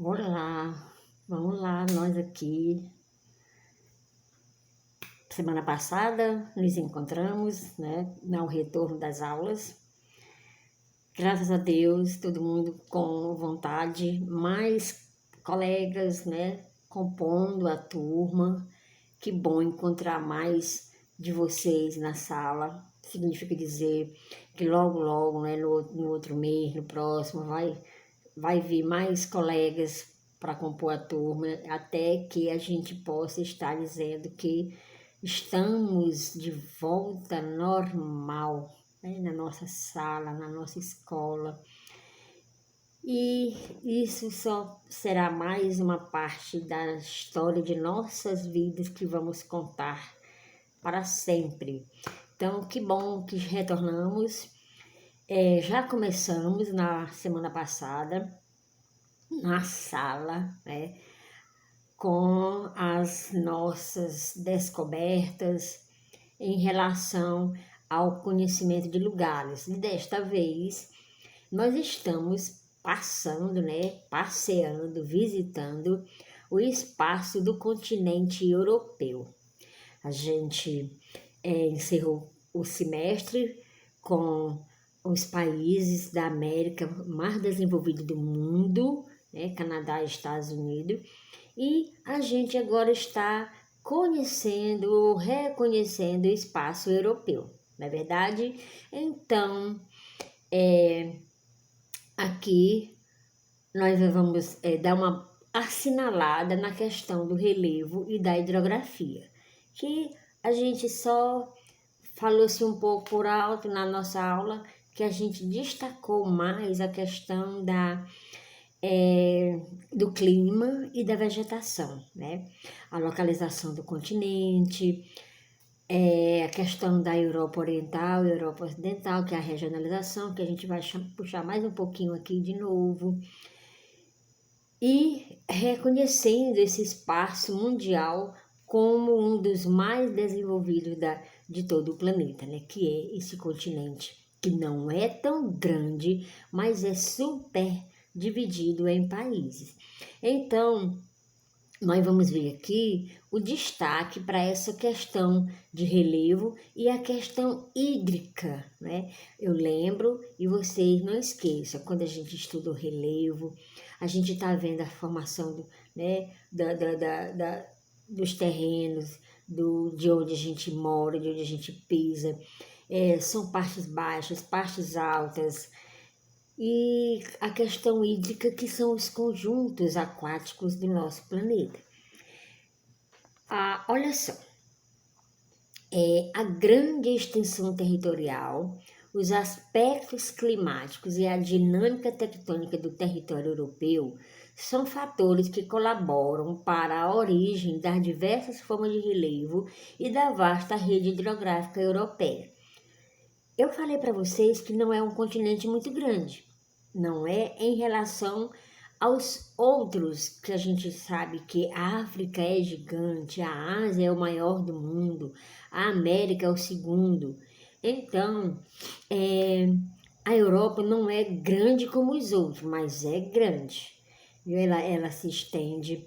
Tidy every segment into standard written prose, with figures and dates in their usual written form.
Olá, vamos lá, nós aqui. Semana passada nos encontramos, né, no retorno das aulas. Graças a Deus, todo mundo com vontade, mais colegas, né, compondo a turma. Que bom encontrar mais de vocês na sala. Significa dizer que logo, né, no outro mês, no próximo, vai vir mais colegas para compor a turma, até que a gente possa estar dizendo que estamos de volta normal, né, na nossa sala, na nossa escola. E isso só será mais uma parte da história de nossas vidas que vamos contar para sempre. Então, que bom que retornamos. Já começamos na semana passada na sala, né, com as nossas descobertas em relação ao conhecimento de lugares. E desta vez, nós estamos passando, né, passeando, visitando o espaço do continente europeu. A gente encerrou o semestre com os países da América mais desenvolvidos do mundo, né, Canadá e Estados Unidos, e a gente agora está conhecendo ou reconhecendo o espaço europeu, não é verdade? Então, aqui nós vamos dar uma assinalada na questão do relevo e da hidrografia, que a gente só falou-se um pouco por alto na nossa aula, que a gente destacou mais a questão do clima e da vegetação, né? A localização do continente, a questão da Europa Oriental e Europa Ocidental, que é a regionalização, que a gente vai puxar mais um pouquinho aqui de novo, e reconhecendo esse espaço mundial como um dos mais desenvolvidos de todo o planeta, né? Que é esse continente, que não é tão grande, mas é super dividido em países. Então, nós vamos ver aqui o destaque para essa questão de relevo e a questão hídrica, né? Eu lembro, e vocês não esqueçam, quando a gente estuda o relevo, a gente está vendo a formação né, dos terrenos, de onde a gente mora, de onde a gente pisa. São partes baixas, partes altas, e a questão hídrica, que são os conjuntos aquáticos do nosso planeta. Olha só, a grande extensão territorial, os aspectos climáticos e a dinâmica tectônica do território europeu são fatores que colaboram para a origem das diversas formas de relevo e da vasta rede hidrográfica europeia. Eu falei para vocês que não é um continente muito grande, não é em relação aos outros, que a gente sabe que a África é gigante, a Ásia é o maior do mundo, a América é o segundo. Então, a Europa não é grande como os outros, mas é grande. Ela se estende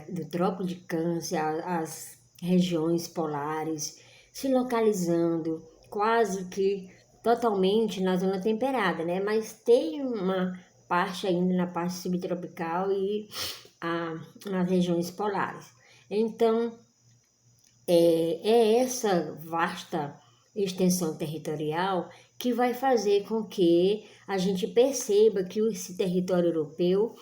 do Trópico de Câncer às regiões polares, se localizando quase que totalmente na zona temperada, né? Mas tem uma parte ainda na parte subtropical e nas regiões polares. Então, essa vasta extensão territorial que vai fazer com que a gente perceba que esse território europeu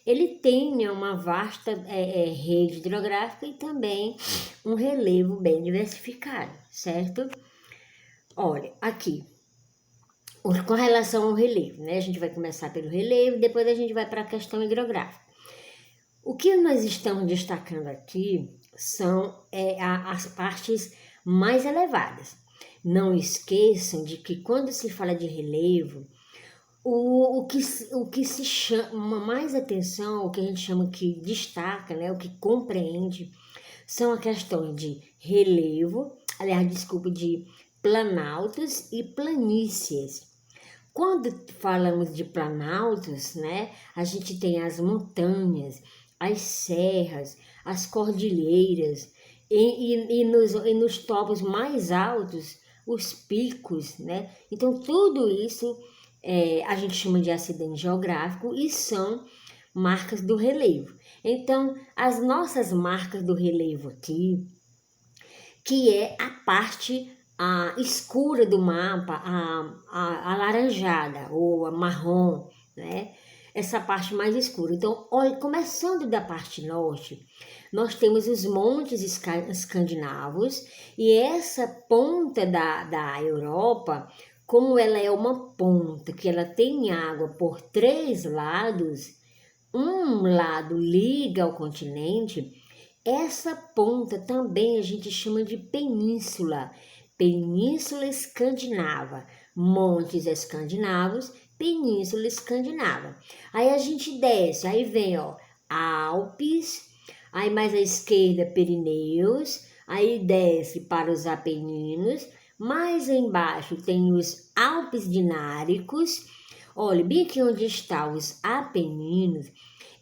ele tenha uma vasta rede hidrográfica e também um relevo bem diversificado, certo? Olha, aqui, com relação ao relevo, né? A gente vai começar pelo relevo, depois a gente vai para a questão hidrográfica. O que nós estamos destacando aqui são as partes mais elevadas. Não esqueçam de que quando se fala de relevo, o que se chama mais atenção, o que a gente chama que destaca, né, o que compreende, são a questão de relevo, de planaltos e planícies. Quando falamos de planaltos, né, a gente tem as montanhas, as serras, as cordilheiras, e nos topos mais altos, os picos, né? Então, tudo isso a gente chama de acidente geográfico e são marcas do relevo. Então, as nossas marcas do relevo aqui, que é a parte escura do mapa, a alaranjada ou a marrom, né? Essa parte mais escura. Então, olha, começando da parte norte, nós temos os montes escandinavos e essa ponta da Europa, como ela é uma ponta que ela tem água por 3 lados, um lado liga ao continente, essa ponta também a gente chama de península, Península Escandinava, montes escandinavos, Península Escandinava. Aí a gente desce, aí vem Alpes, aí mais à esquerda Pirineus, aí desce para os Apeninos, mais embaixo tem os Alpes Dináricos. Olha, bem aqui onde estão os Apeninos,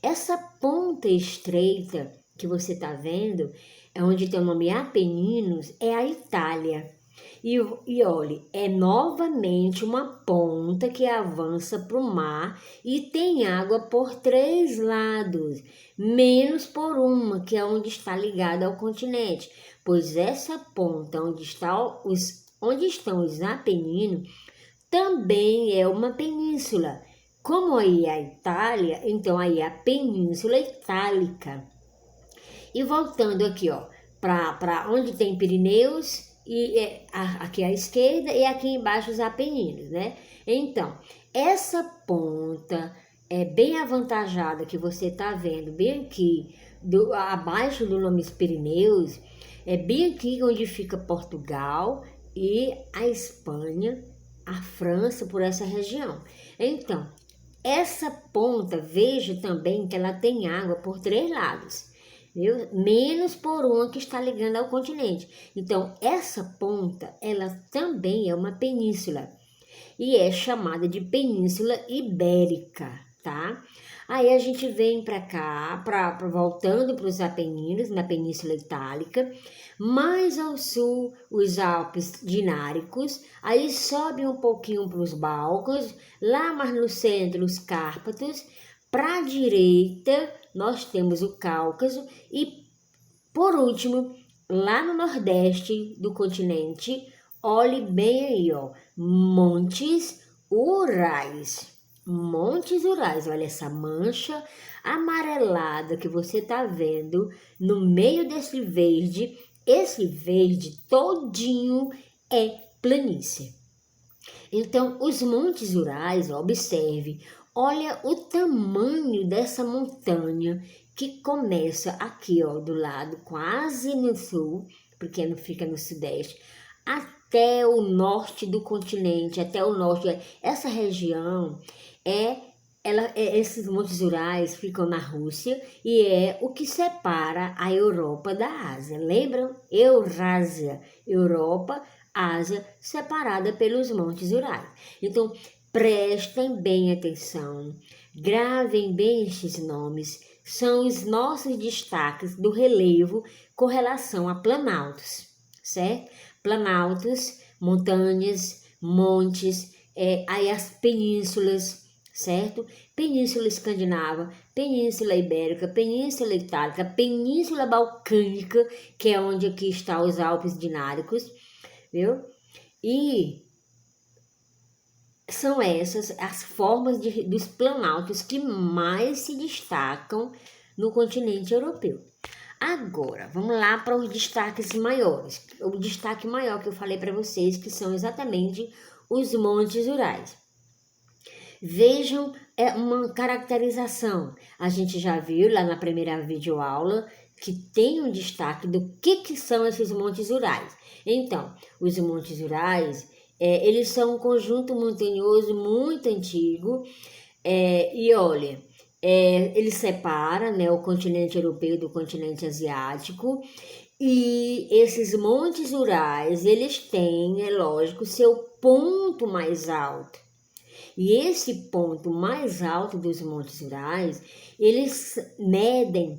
essa ponta estreita que você está vendo, é onde tem o nome Apeninos, é a Itália. E olhe, é novamente uma ponta que avança para o mar e tem água por 3 lados, menos por uma, que é onde está ligada ao continente, pois essa ponta onde estão os Apeninos também é uma península. Como aí é a Itália, então aí é a Península Itálica. E voltando aqui, para onde tem Pirineus, e aqui à esquerda e aqui embaixo os Apeninos, né? Então, essa ponta é bem avantajada que você está vendo, bem aqui, abaixo do nome Pirineus, é bem aqui onde fica Portugal e a Espanha, a França, por essa região. Então, essa ponta, veja também que ela tem água por 3 lados, viu? Menos por uma que está ligando ao continente. Então, essa ponta, ela também é uma península e é chamada de Península Ibérica, tá? Aí a gente vem para cá, voltando para os Apeninos, na Península Itálica, mais ao sul, os Alpes Dináricos, aí sobe um pouquinho para os Balcãs, lá mais no centro, os Cárpatos, para a direita, nós temos o Cáucaso e, por último, lá no nordeste do continente, olhe bem aí, Montes Urais. Montes Urais, olha essa mancha amarelada que você está vendo no meio desse verde. Esse verde todinho é planície. Então, os Montes Urais, observe, olha o tamanho dessa montanha que começa aqui, do lado quase no sul, porque não fica no sudeste, até o norte do continente, até o norte. Essa região esses Montes Urais ficam na Rússia e é o que separa a Europa da Ásia. Lembram? Eurásia, Europa, Ásia, separada pelos Montes Urais. Então, prestem bem atenção, gravem bem estes nomes, são os nossos destaques do relevo com relação a planaltos, certo? Planaltos, montanhas, montes, aí as penínsulas, certo? Península Escandinava, Península Ibérica, Península Itálica, Península Balcânica, que é onde aqui está os Alpes Dináricos, viu? E são essas as formas dos planaltos que mais se destacam no continente europeu. Agora, vamos lá para os destaques maiores. O destaque maior que eu falei para vocês, que são exatamente os Montes Urais. Vejam, é uma caracterização. A gente já viu lá na primeira videoaula que tem um destaque do que são esses Montes Urais. Então, os Montes Urais, eles são um conjunto montanhoso muito antigo, e olha, ele separa, né, o continente europeu do continente asiático, e esses Montes Urais, eles têm, é lógico, seu ponto mais alto. E esse ponto mais alto dos Montes Urais, eles medem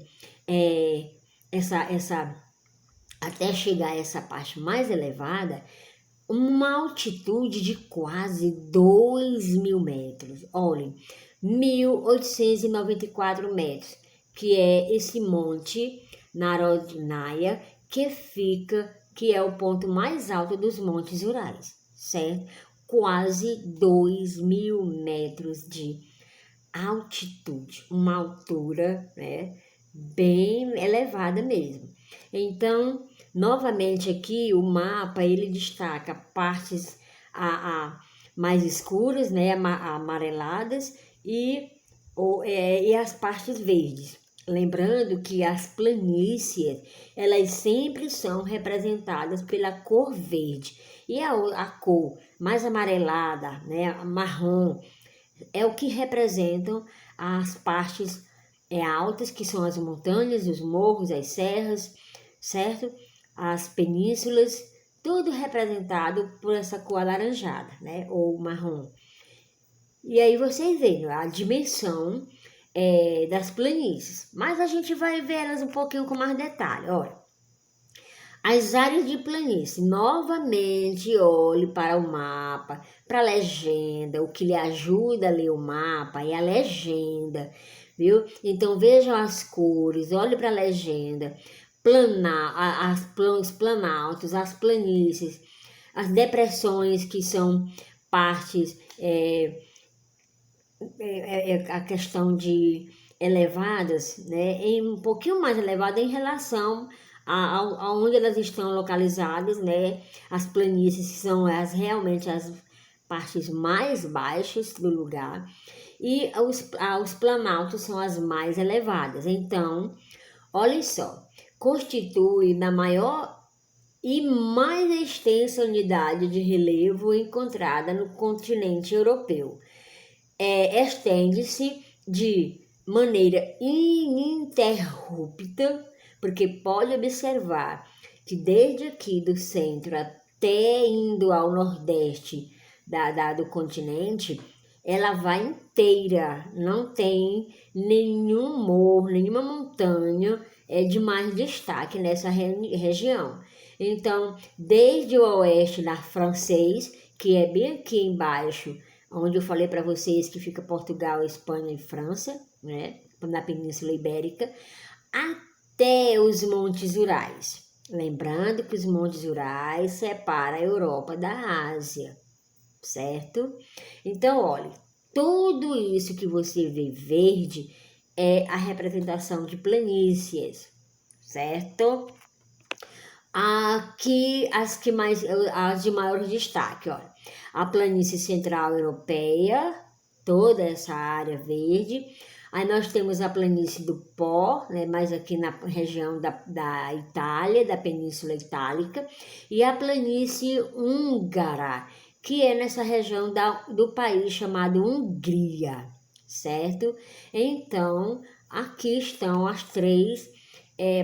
até chegar a essa parte mais elevada, uma altitude de quase 2.000 metros. Olhem, 1.894 metros, que é esse monte Narodnaya, que é o ponto mais alto dos Montes Urais, certo? Quase 2.000 metros de altitude, uma altura, né, bem elevada mesmo. Então, novamente aqui o mapa ele destaca partes mais escuras, né, amareladas e as partes verdes. Lembrando que as planícies, elas sempre são representadas pela cor verde. E a cor mais amarelada, né, marrom, é o que representam as partes altas, que são as montanhas, os morros, as serras, certo? As penínsulas, tudo representado por essa cor alaranjada, né, ou marrom. E aí vocês veem a dimensão das planícies, mas a gente vai ver elas um pouquinho com mais detalhe. Olha, as áreas de planície, novamente olhe para o mapa, para a legenda, o que lhe ajuda a ler o mapa é a legenda, viu? Então vejam as cores, olhe para a legenda, os planaltos, as planícies, as depressões que são partes, a questão de elevadas, né, um pouquinho mais elevada em relação aonde elas estão localizadas, né, as planícies são realmente as partes mais baixas do lugar e os planaltos são as mais elevadas. Então, olhem só, constitui na maior e mais extensa unidade de relevo encontrada no continente europeu. Estende-se de maneira ininterrupta, porque pode observar que desde aqui do centro até indo ao nordeste do continente, ela vai inteira, não tem nenhum morro, nenhuma montanha de mais destaque nessa região. Então, desde o oeste da francês, que é bem aqui embaixo, onde eu falei para vocês que fica Portugal, Espanha e França, né, na Península Ibérica, até os Montes Urais. Lembrando que os Montes Urais separam a Europa da Ásia, certo? Então, olha, tudo isso que você vê verde é a representação de planícies, certo? Aqui as de maior destaque, olha. A planície central europeia, toda essa área verde. Aí nós temos a planície do Pó, né, mais aqui na região da Itália, da Península Itálica, e a planície húngara, que é nessa região do país chamado Hungria, certo? Então, aqui estão as três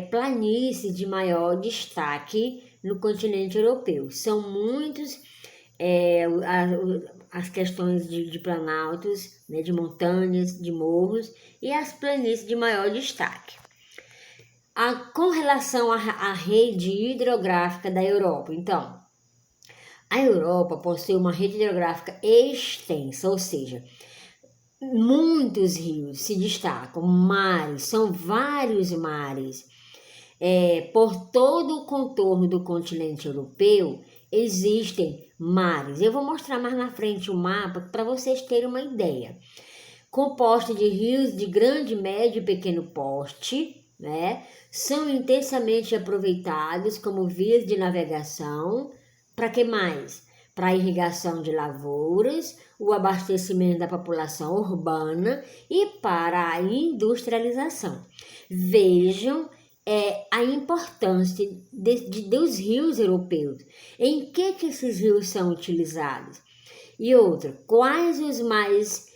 planícies de maior destaque no continente europeu. São muitos as questões de planaltos, né, de montanhas, de morros e as planícies de maior destaque. Com relação à rede hidrográfica da Europa, então, a Europa possui uma rede hidrográfica extensa, ou seja, muitos rios se destacam, mares, são vários mares. Por todo o contorno do continente europeu existem mares. Eu vou mostrar mais na frente o mapa para vocês terem uma ideia. Composto de rios de grande, médio e pequeno porte, né? São intensamente aproveitados como vias de navegação. Para que mais? Para a irrigação de lavouras, o abastecimento da população urbana e para a industrialização. Vejam a importância dos rios europeus. Em que esses rios são utilizados? E outra, quais os mais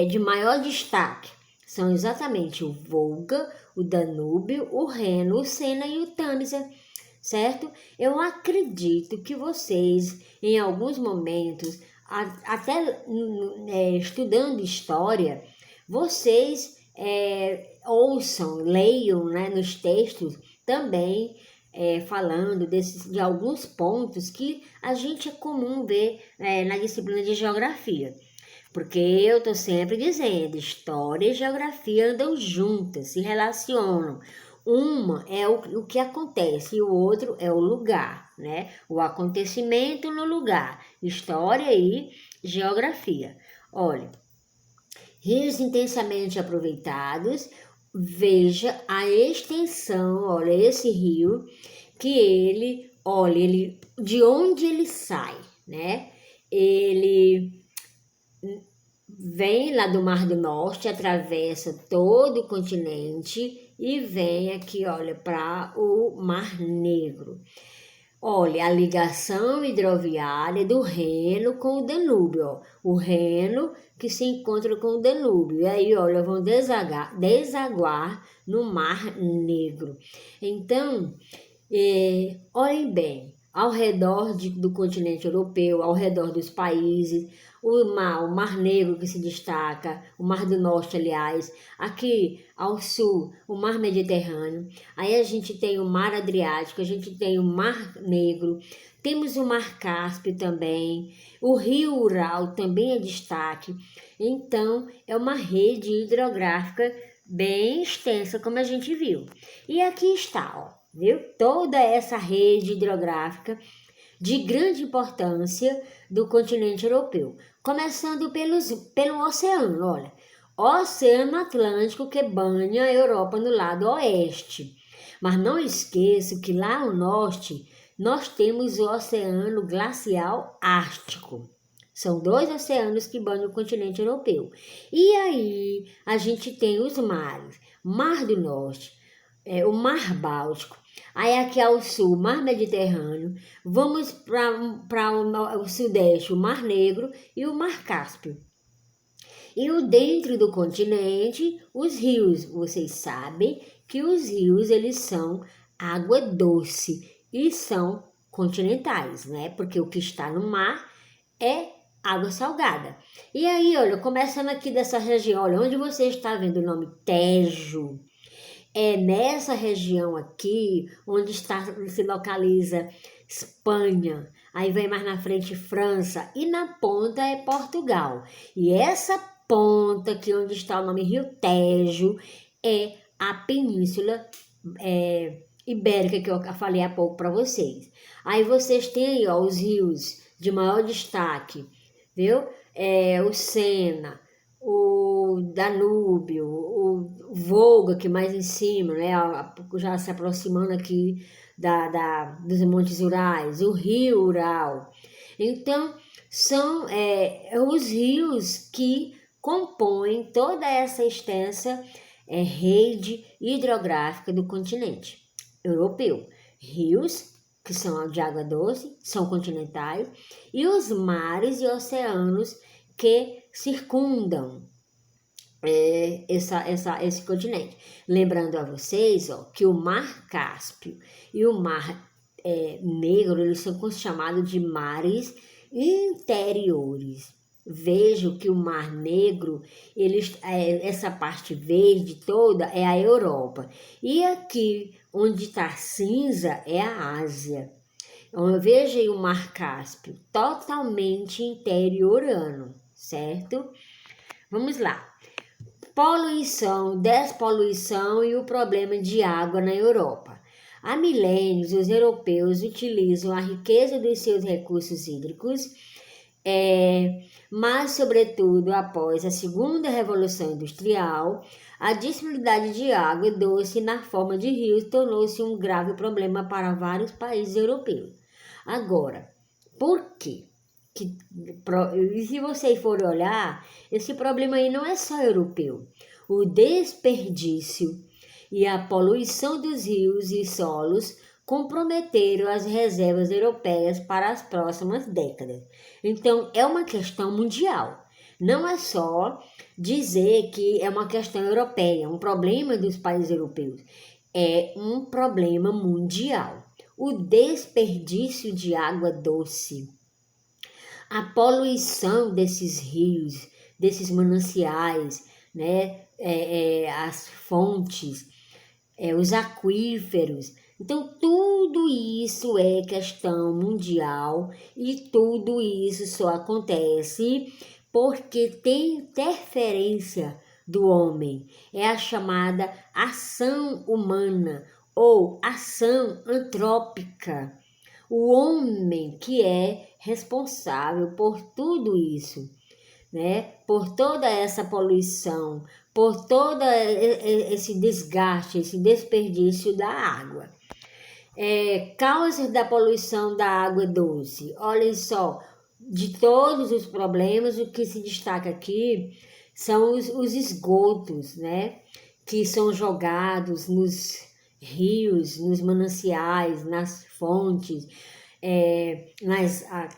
de maior destaque? São exatamente o Volga, o Danúbio, o Reno, o Sena e o Tâmisa, certo? Eu acredito que vocês, em alguns momentos, até estudando história, vocês ouçam, leiam, né, nos textos também falando de alguns pontos que a gente é comum ver na disciplina de geografia. Porque eu estou sempre dizendo, história e geografia andam juntas, se relacionam. Uma é o que acontece e o outro é o lugar, né? O acontecimento no lugar. História e geografia. Olha, rios intensamente aproveitados, veja a extensão, olha, esse rio, que ele, de onde ele sai, né? Ele vem lá do Mar do Norte, atravessa todo o continente e vem aqui, olha, para o Mar Negro. Olha, a ligação hidroviária do Reno com o Danúbio, ó. O Reno que se encontra com o Danúbio. E aí, olha, vão desaguar no Mar Negro. Então, olhem bem, ao redor do continente europeu, ao redor dos países, o Mar Negro que se destaca, o Mar do Norte, aliás, aqui ao sul, o Mar Mediterrâneo, aí a gente tem o Mar Adriático, a gente tem o Mar Negro, temos o Mar Cáspio também, o Rio Ural também é destaque, então é uma rede hidrográfica bem extensa, como a gente viu. E aqui está, ó, viu? Toda essa rede hidrográfica de grande importância do continente europeu, começando pelo oceano, olha, o Oceano Atlântico que banha a Europa no lado oeste, mas não esqueça que lá ao norte nós temos o Oceano Glacial Ártico. São 2 oceanos que banham o continente europeu. E aí a gente tem os mares, Mar do Norte, o Mar Báltico. Aí aqui ao sul, Mar Mediterrâneo, vamos para o sudeste, o Mar Negro e o Mar Cáspio. E o dentro do continente, os rios. Vocês sabem que os rios, eles são água doce e são continentais, né? Porque o que está no mar é água salgada. E aí, olha, começando aqui dessa região, olha, onde você está vendo o nome Tejo, é nessa região aqui onde se localiza Espanha, aí vem mais na frente França e na ponta é Portugal. E essa ponta aqui onde está o nome Rio Tejo é a Península Ibérica que eu falei há pouco para vocês. Aí vocês têm aí, ó, os rios de maior destaque, viu? O Sena, o Danúbio, o Volga, que mais em cima, né? Já se aproximando aqui dos Montes Urais, o Rio Ural. Então, são os rios que compõem toda essa extensa rede hidrográfica do continente europeu. Rios, que são de água doce, são continentais, e os mares e oceanos que circundam esse continente. Lembrando a vocês, ó, que o Mar Cáspio e o Mar Negro, eles são chamados de mares interiores. Vejo que o Mar Negro, essa parte verde toda é a Europa. E aqui, onde está cinza, é a Ásia. Veja aí o Mar Cáspio, totalmente interiorano, certo? Vamos lá. Poluição, despoluição e o problema de água na Europa. Há milênios, os europeus utilizam a riqueza dos seus recursos hídricos, mas, sobretudo, após a segunda Revolução Industrial, a disponibilidade de água doce na forma de rios tornou-se um grave problema para vários países europeus. Agora, por quê? E se vocês forem olhar, esse problema aí não é só europeu. O desperdício e a poluição dos rios e solos comprometeram as reservas europeias para as próximas décadas. Então, é uma questão mundial. Não é só dizer que é uma questão europeia, um problema dos países europeus. É um problema mundial. O desperdício de água doce. a poluição desses rios, desses mananciais, né? As fontes, os aquíferos. Então, tudo isso é questão mundial e tudo isso só acontece porque tem interferência do homem. É a chamada ação humana ou ação antrópica. O homem que é responsável por tudo isso, né? Por toda essa poluição, por todo esse desgaste, esse desperdício da água. Causas da poluição da água doce. Olhem só, de todos os problemas, o que se destaca aqui são os esgotos, né? Que são jogados nos rios, nos mananciais, nas fontes,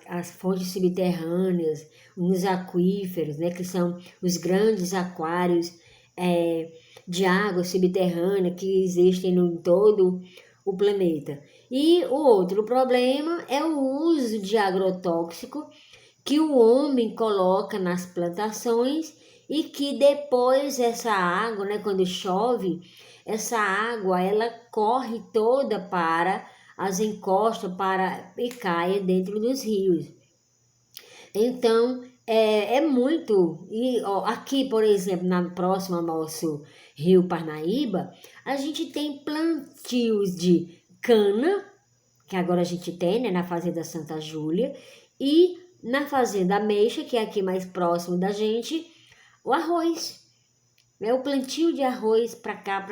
as fontes subterrâneas, nos aquíferos, né? Que são os grandes aquários de água subterrânea que existem em todo o planeta. E o outro problema é o uso de agrotóxico que o homem coloca nas plantações e que depois essa água, né, quando chove, essa água ela corre toda para as encostas e cai dentro dos rios. Então, é muito. E ó, aqui, por exemplo, na próxima ao nosso Rio Parnaíba, a gente tem plantios de cana, que agora a gente tem, né, na Fazenda Santa Júlia, e na Fazenda Ameixa, que é aqui mais próximo da gente, o arroz. O plantio de arroz para cá,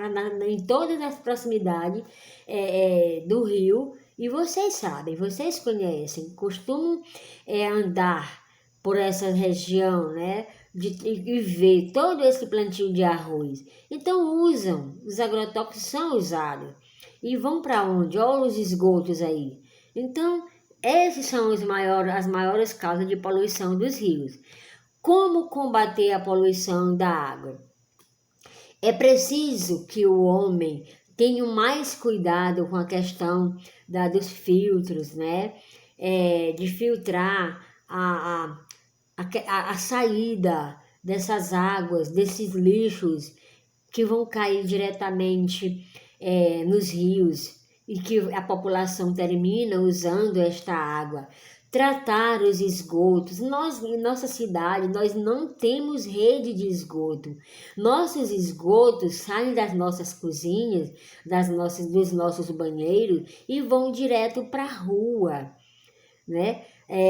em todas as proximidades do rio. E vocês sabem, vocês conhecem, costumam andar por essa região, né? E ver todo esse plantio de arroz. Então usam, os agrotóxicos são usados. E vão para onde? Olha os esgotos aí. Então, esses são as maiores causas de poluição dos rios. Como combater a poluição da água? É preciso que o homem tenha mais cuidado com a questão dos filtros, né? De filtrar a saída dessas águas, desses lixos que vão cair diretamente nos rios e que a população termina usando esta água. Tratar os esgotos. Em nossa cidade, nós não temos rede de esgoto. Nossos esgotos saem das nossas cozinhas, dos nossos banheiros e vão direto para a rua, né?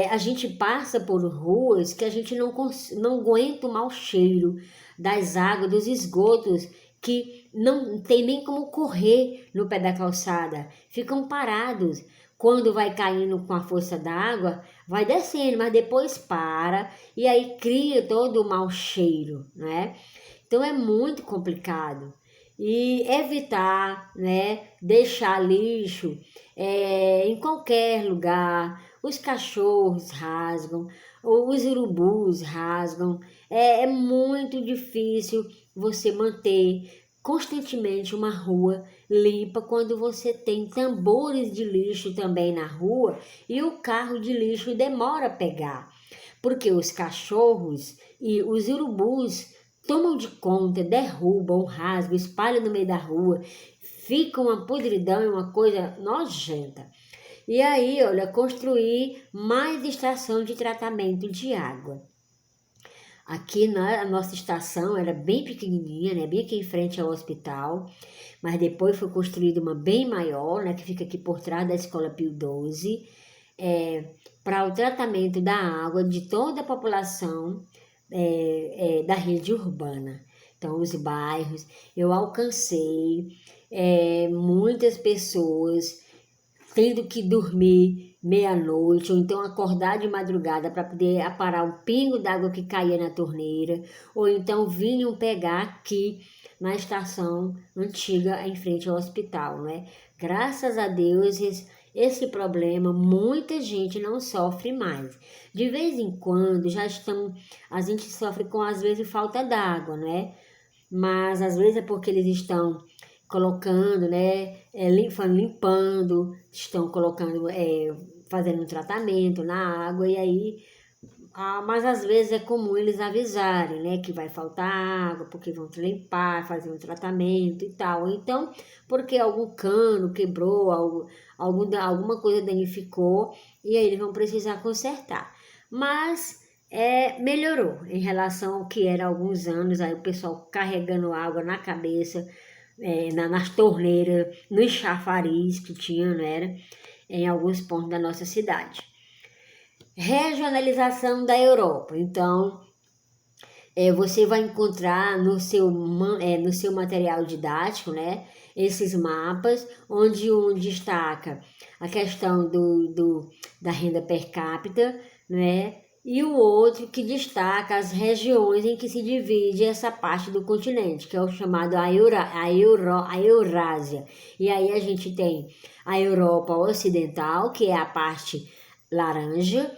A gente passa por ruas que a gente não aguenta o mau cheiro das águas, dos esgotos, que não tem nem como correr no pé da calçada, ficam parados. Quando vai caindo com a força da água, vai descendo, mas depois para e aí cria todo o mau cheiro, né? Então é muito complicado. E evitar, né, deixar lixo em qualquer lugar. Os cachorros rasgam, os urubus rasgam. É muito difícil você manter constantemente uma rua limpa quando você tem tambores de lixo também na rua e o carro de lixo demora a pegar, porque os cachorros e os urubus tomam de conta, derrubam, rasgam, espalham no meio da rua, fica uma podridão, é uma coisa nojenta. E aí, olha, construir mais estação de tratamento de água. Aqui a nossa estação era bem pequenininha, né, bem aqui em frente ao hospital, mas depois foi construída uma bem maior, né, que fica aqui por trás da Escola Pio XII, para o tratamento da água de toda a população da rede urbana. Então, os bairros, eu alcancei muitas pessoas tendo que dormir meia-noite, ou então acordar de madrugada para poder aparar um pingo d'água que caía na torneira, ou então vinham pegar aqui na estação antiga em frente ao hospital, né? Graças a Deus, esse problema muita gente não sofre mais. De vez em quando a gente sofre com às vezes falta d'água, né? Mas às vezes é porque eles estão colocando, né, limpando, estão colocando, fazendo um tratamento na água, e aí mas às vezes é comum eles avisarem, né, que vai faltar água, porque vão limpar, fazer um tratamento e tal. Então, porque algum cano quebrou, alguma coisa danificou, e aí eles vão precisar consertar. Mas melhorou em relação ao que era há alguns anos, aí o pessoal carregando água na cabeça, nas torneiras, nos chafariz que tinha, não era? Em alguns pontos da nossa cidade. Regionalização da Europa. Então, você vai encontrar no seu material didático, né, esses mapas, onde um destaca a questão da renda per capita, né, e o outro que destaca as regiões em que se divide essa parte do continente, que é o chamado a Eurásia. E aí a gente tem a Europa Ocidental, que é a parte laranja.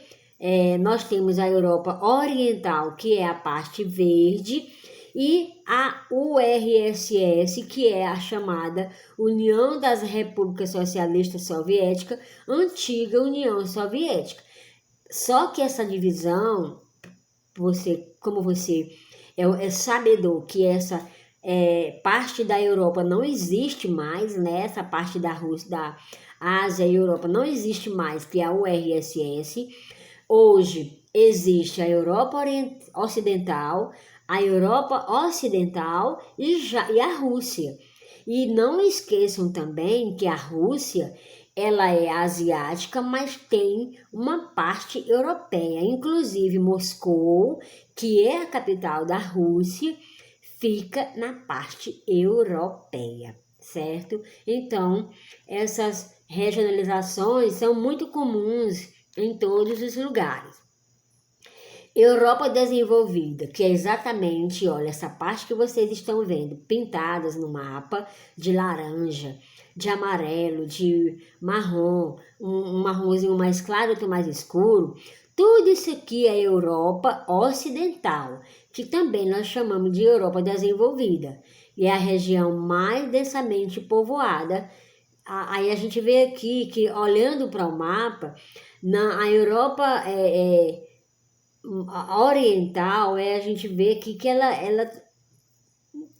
Nós temos a Europa Oriental, que é a parte verde, e a URSS, que é a chamada União das Repúblicas Socialistas Soviéticas, antiga União Soviética. Só que essa divisão, como você é sabedor que essa parte da Europa não existe mais, né? Essa parte da Rússia, da Ásia e Europa não existe mais, que é a URSS. Hoje existe a Europa Ocidental, a Europa Ocidental e a Rússia. E não esqueçam também que a Rússia, ela é asiática, mas tem uma parte europeia. Inclusive Moscou, que é a capital da Rússia, fica na parte europeia, certo? Então, essas regionalizações são muito comuns em todos os lugares. Europa desenvolvida, que é exatamente, olha, essa parte que vocês estão vendo, pintadas no mapa, de laranja, de amarelo, de marrom, um marronzinho mais claro, outro mais escuro. Tudo isso aqui é Europa Ocidental, que também nós chamamos de Europa desenvolvida. E é a região mais densamente povoada. Aí a gente vê aqui que, olhando para o mapa, a Europa oriental, a gente vê que ela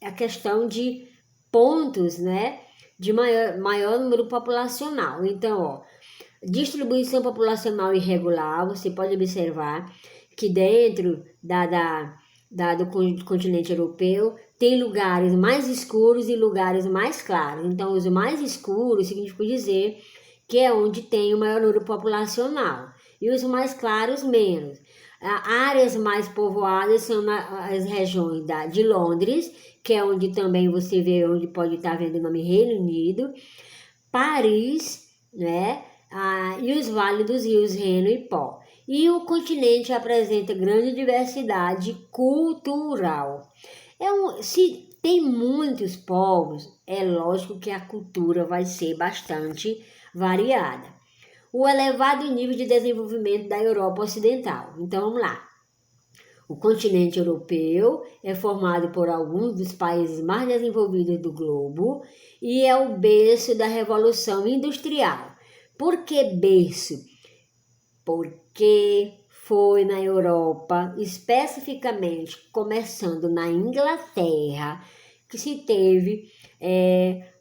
a questão de pontos, né, de maior número populacional. Então, ó, distribuição populacional irregular, você pode observar que dentro do continente europeu tem lugares mais escuros e lugares mais claros. Então, os mais escuros significa dizer que é onde tem o maior número populacional, e os mais claros menos. Áreas mais povoadas são as regiões de Londres, que é onde também você vê, onde pode estar vendo o nome Reino Unido, Paris, né? E os vales dos rios Reno e Pó. E o continente apresenta grande diversidade cultural. Se tem muitos povos, é lógico que a cultura vai ser bastante variada. O elevado nível de desenvolvimento da Europa Ocidental. Então, vamos lá. O continente europeu é formado por alguns dos países mais desenvolvidos do globo e é o berço da Revolução Industrial. Por que berço? Porque foi na Europa, especificamente começando na Inglaterra, que se teve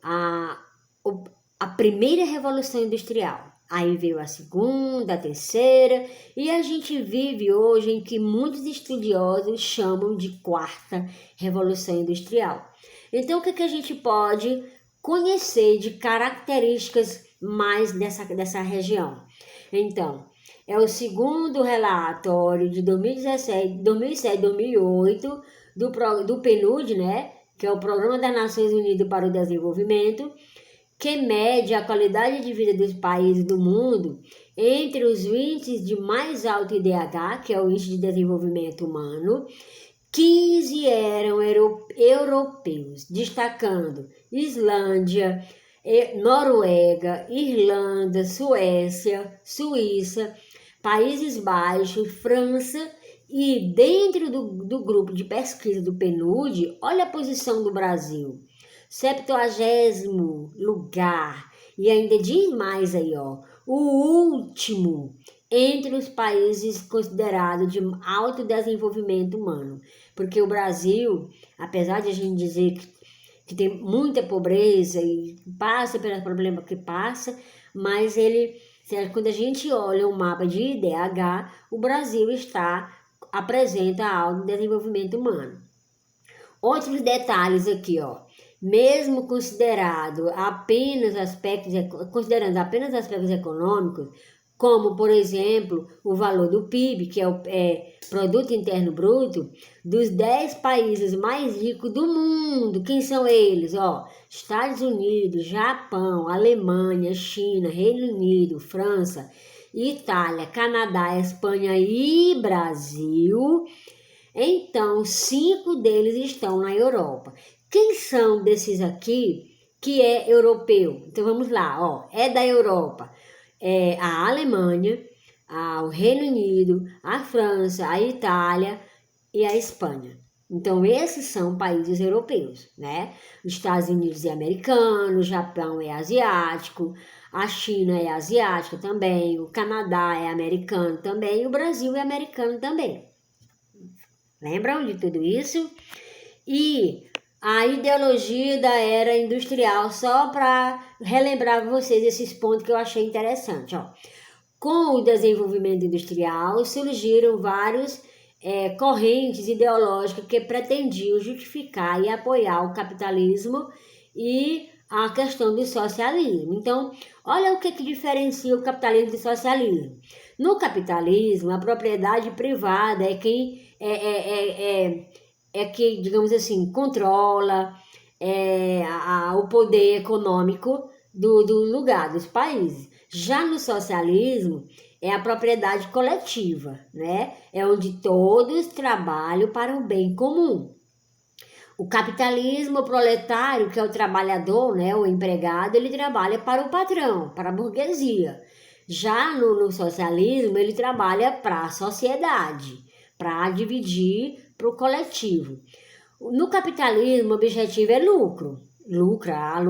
a primeira Revolução Industrial. Aí veio a segunda, a terceira, e a gente vive hoje em que muitos estudiosos chamam de quarta Revolução Industrial. Então, o que a gente pode conhecer de características mais dessa região? Então, é o segundo relatório de 2017, 2008 do PNUD, né, que é o Programa das Nações Unidas para o Desenvolvimento, que mede a qualidade de vida dos países do mundo entre os índices de mais alto IDH, que é o Índice de Desenvolvimento Humano. 15 eram europeus, destacando Islândia, Noruega, Irlanda, Suécia, Suíça, Países Baixos, França. E dentro do grupo de pesquisa do PNUD, olha a posição do Brasil. 70º lugar, e ainda diz mais aí, ó, o último entre os países considerados de alto desenvolvimento humano. Porque o Brasil, apesar de a gente dizer que tem muita pobreza e passa pelos problemas que passa, mas quando a gente olha o mapa de IDH, o Brasil apresenta alto desenvolvimento humano. Outros detalhes aqui, ó. Mesmo considerando apenas aspectos econômicos, como, por exemplo, o valor do PIB, que é o Produto Interno Bruto, dos 10 países mais ricos do mundo, quem são eles? Ó, Estados Unidos, Japão, Alemanha, China, Reino Unido, França, Itália, Canadá, Espanha e Brasil. Então, 5 deles estão na Europa. Quem são desses aqui que é europeu? Então, vamos lá, ó, é da Europa. É a Alemanha, o Reino Unido, a França, a Itália e a Espanha. Então, esses são países europeus, né? Os Estados Unidos é americano, o Japão é asiático, a China é asiática também, o Canadá é americano também, e o Brasil é americano também. Lembram de tudo isso? E a ideologia da era industrial, só para relembrar vocês esses pontos que eu achei interessante. Ó. Com o desenvolvimento industrial, surgiram várias correntes ideológicas que pretendiam justificar e apoiar o capitalismo e a questão do socialismo. Então, olha o que diferencia o capitalismo do socialismo. No capitalismo, a propriedade privada é quem que, digamos assim, controla o poder econômico do lugar, dos países. Já no socialismo, é a propriedade coletiva, né? É onde todos trabalham para o bem comum. O capitalismo proletário, que é o trabalhador, né, o empregado, ele trabalha para o patrão, para a burguesia. Já no socialismo, ele trabalha para a sociedade, para dividir para o coletivo. No capitalismo, o objetivo é lucro. Lucrar,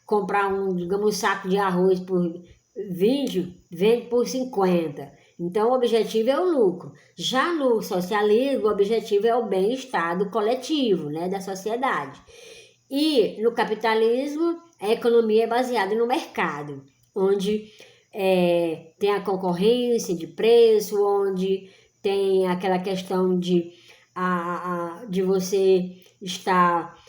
comprar um saco de arroz por 20, vende por 50. Então, o objetivo é o lucro. Já no socialismo, o objetivo é o bem-estar do coletivo, né, da sociedade. E no capitalismo, a economia é baseada no mercado, onde tem a concorrência de preço, onde tem aquela questão de você estar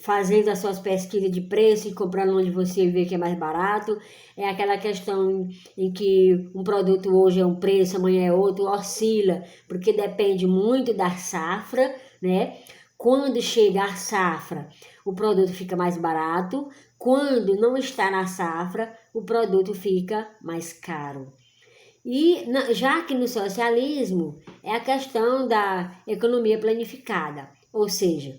fazendo as suas pesquisas de preço e comprando onde você vê que é mais barato. É aquela questão em que um produto hoje é um preço, amanhã é outro, oscila, porque depende muito da safra, né? Quando chega a safra, o produto fica mais barato. Quando não está na safra, o produto fica mais caro. E já que no socialismo é a questão da economia planificada, ou seja,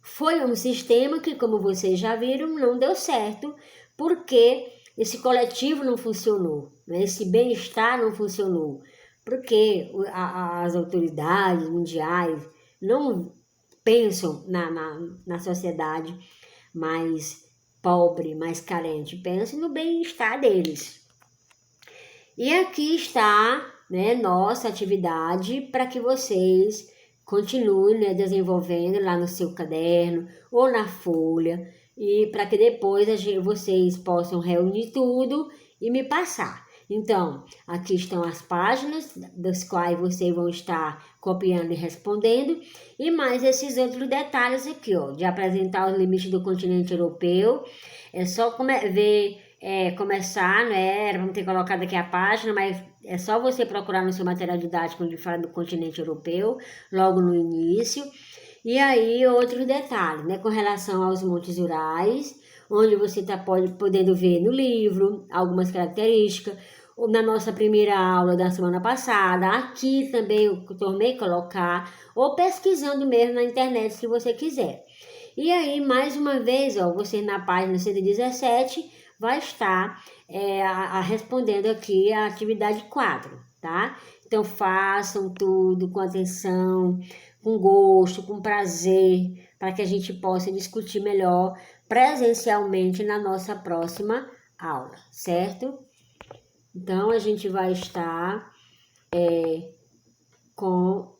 foi um sistema que, como vocês já viram, não deu certo, porque esse coletivo não funcionou, né? Esse bem-estar não funcionou, porque as autoridades mundiais não pensam na sociedade mais pobre, mais carente, pensam no bem-estar deles. E aqui está, né, nossa atividade para que vocês continuem, né, desenvolvendo lá no seu caderno ou na folha, e para que depois vocês possam reunir tudo e me passar. Então, aqui estão as páginas das quais vocês vão estar copiando e respondendo, e mais esses outros detalhes aqui, ó, de apresentar os limites do continente europeu. É só começar, né? Era para ter colocado aqui a página, mas é só você procurar no seu material didático onde fala do continente europeu, logo no início. E aí, outros detalhes, né? Com relação aos montes Urais, onde você está podendo ver no livro algumas características. Na nossa primeira aula da semana passada, aqui também eu tornei colocar, ou pesquisando mesmo na internet, se você quiser. E aí, mais uma vez, ó, você na página 117 vai estar respondendo aqui a atividade 4, tá? Então, façam tudo com atenção, com gosto, com prazer, para que a gente possa discutir melhor presencialmente na nossa próxima aula, certo? Então, a gente vai estar com